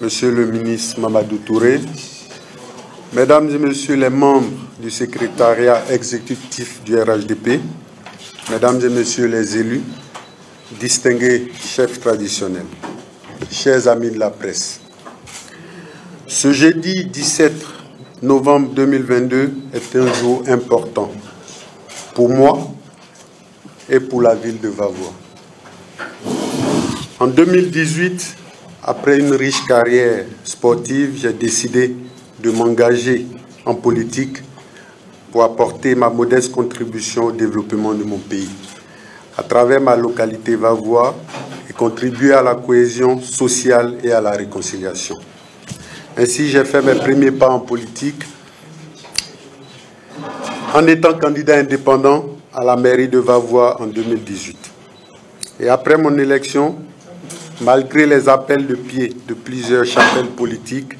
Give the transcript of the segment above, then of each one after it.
Monsieur le ministre Mamadou Touré, Mesdames et Messieurs les membres du secrétariat exécutif du RHDP, Mesdames et Messieurs les élus, distingués chefs traditionnels, chers amis de la presse, ce jeudi 17 novembre 2022 est un jour important pour moi et pour la ville de Vavoie. En 2018, après une riche carrière sportive, j'ai décidé de m'engager en politique pour apporter ma modeste contribution au développement de mon pays, à travers ma localité Vavoie, et contribuer à la cohésion sociale et à la réconciliation. Ainsi, j'ai fait mes premiers pas en politique en étant candidat indépendant à la mairie de Vavoie en 2018. Et après mon élection, malgré les appels de pied de plusieurs chapelles politiques,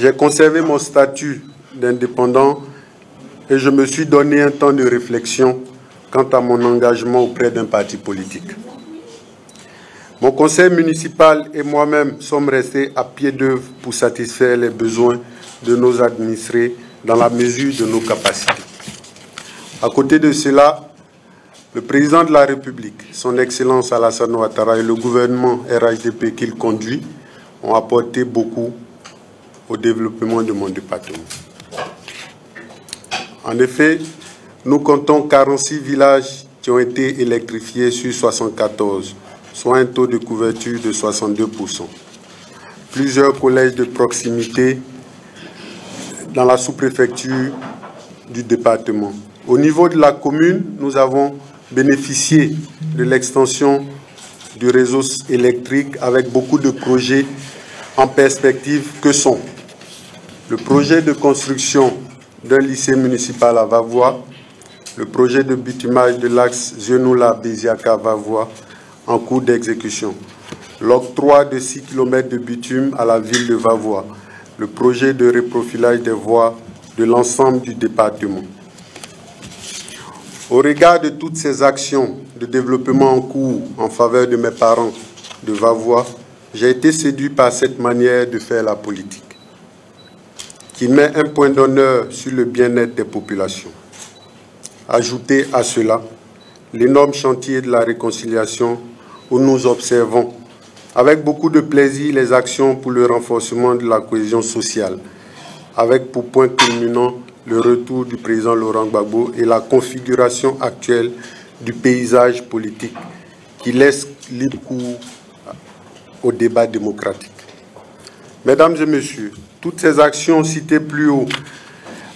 j'ai conservé mon statut d'indépendant et je me suis donné un temps de réflexion quant à mon engagement auprès d'un parti politique. Mon conseil municipal et moi-même sommes restés à pied d'œuvre pour satisfaire les besoins de nos administrés dans la mesure de nos capacités. À côté de cela, le président de la République, son Excellence Alassane Ouattara et le gouvernement RHDP qu'il conduit ont apporté beaucoup au développement de mon département. En effet, nous comptons 46 villages qui ont été électrifiés sur 74, soit un taux de couverture de 62%. Plusieurs collèges de proximité dans la sous-préfecture du département. Au niveau de la commune, nous avons bénéficié de l'extension du réseau électrique avec beaucoup de projets en perspective que sont le projet de construction d'un lycée municipal à Vavoie, le projet de bitumage de l'axe Zenoula-Béziaka-Vavoie en cours d'exécution, l'octroi de 6 km de bitume à la ville de Vavoie, le projet de reprofilage des voies de l'ensemble du département. Au regard de toutes ces actions de développement en cours en faveur de mes parents de Vavoie, j'ai été séduit par cette manière de faire la politique, qui met un point d'honneur sur le bien-être des populations. Ajoutez à cela l'énorme chantier de la réconciliation où nous observons avec beaucoup de plaisir les actions pour le renforcement de la cohésion sociale, avec pour point culminant le retour du président Laurent Gbagbo et la configuration actuelle du paysage politique qui laisse libre cours au débat démocratique. Mesdames et Messieurs, toutes ces actions citées plus haut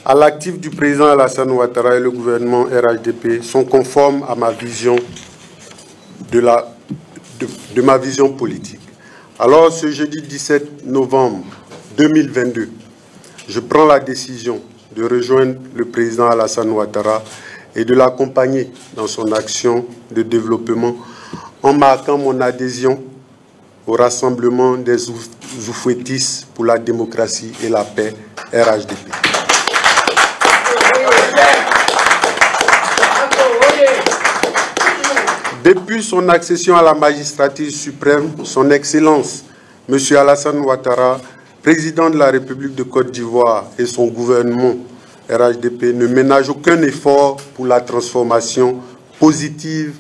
à l'actif du président Alassane Ouattara et le gouvernement RHDP sont conformes à ma vision de ma vision politique. Alors, ce jeudi 17 novembre 2022, je prends la décision de rejoindre le président Alassane Ouattara et de l'accompagner dans son action de développement en marquant mon adhésion au rassemblement des oufouettistes pour la démocratie et la paix, RHDP. Depuis son accession à la magistrature suprême, son Excellence, M. Alassane Ouattara, président de la République de Côte d'Ivoire et son gouvernement RHDP ne ménagent aucun effort pour la transformation positive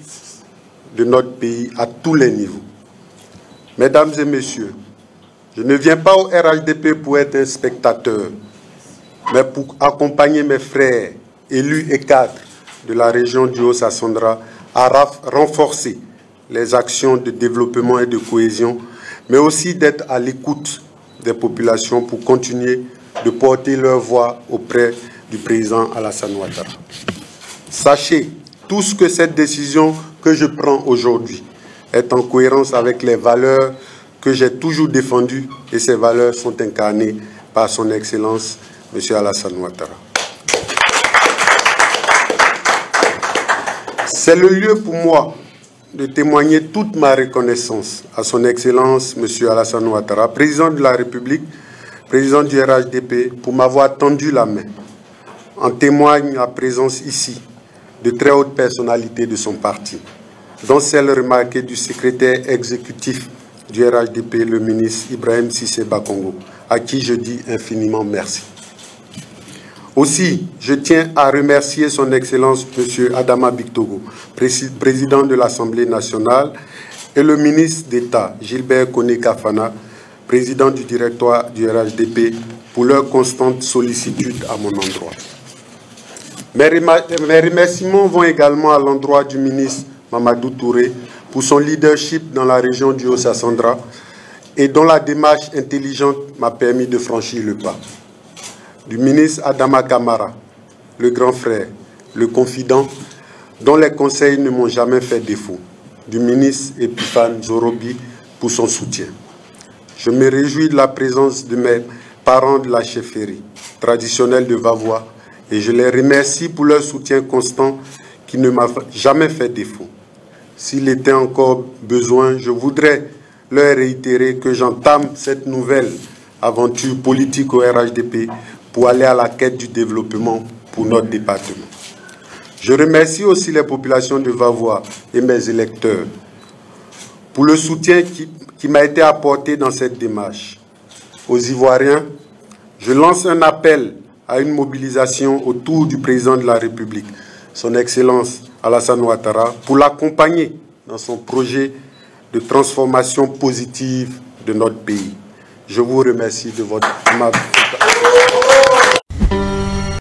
de notre pays à tous les niveaux. Mesdames et Messieurs, je ne viens pas au RHDP pour être un spectateur, mais pour accompagner mes frères, élus et cadres de la région du Haut-Sassandra à renforcer les actions de développement et de cohésion, mais aussi d'être à l'écoute des populations pour continuer de porter leur voix auprès du président Alassane Ouattara. Sachez tous que cette décision que je prends aujourd'hui est en cohérence avec les valeurs que j'ai toujours défendues et ces valeurs sont incarnées par son Excellence, M. Alassane Ouattara. C'est le lieu pour moi de témoigner toute ma reconnaissance à son Excellence, M. Alassane Ouattara, président de la République, président du RHDP, pour m'avoir tendu la main. En témoigne la présence ici de très hautes personnalités de son parti, dont celle remarquée du secrétaire exécutif du RHDP, le ministre Ibrahim Cissé Bakongo, à qui je dis infiniment merci. Aussi, je tiens à remercier son Excellence M. Adama Bictogo, président de l'Assemblée nationale, et le ministre d'État, Gilbert Kone-Kafana, président du directoire du RHDP, pour leur constante sollicitude à mon endroit. Mes remerciements vont également à l'endroit du ministre Mamadou Touré pour son leadership dans la région du Haut-Sassandra et dont la démarche intelligente m'a permis de franchir le pas. Du ministre Adama Kamara, le grand frère, le confident, dont les conseils ne m'ont jamais fait défaut. Du ministre Epiphane Zorobi pour son soutien. Je me réjouis de la présence de mes parents de la chefferie traditionnelle de Vavois et je les remercie pour leur soutien constant qui ne m'a jamais fait défaut. S'il était encore besoin, je voudrais leur réitérer que j'entame cette nouvelle aventure politique au RHDP pour aller à la quête du développement pour notre département. Je remercie aussi les populations de Vavois et mes électeurs pour le soutien qui m'a été apporté dans cette démarche. Aux Ivoiriens, je lance un appel à une mobilisation autour du président de la République, son Excellence Alassane Ouattara, pour l'accompagner dans son projet de transformation positive de notre pays. Je vous remercie de votre aimable attention.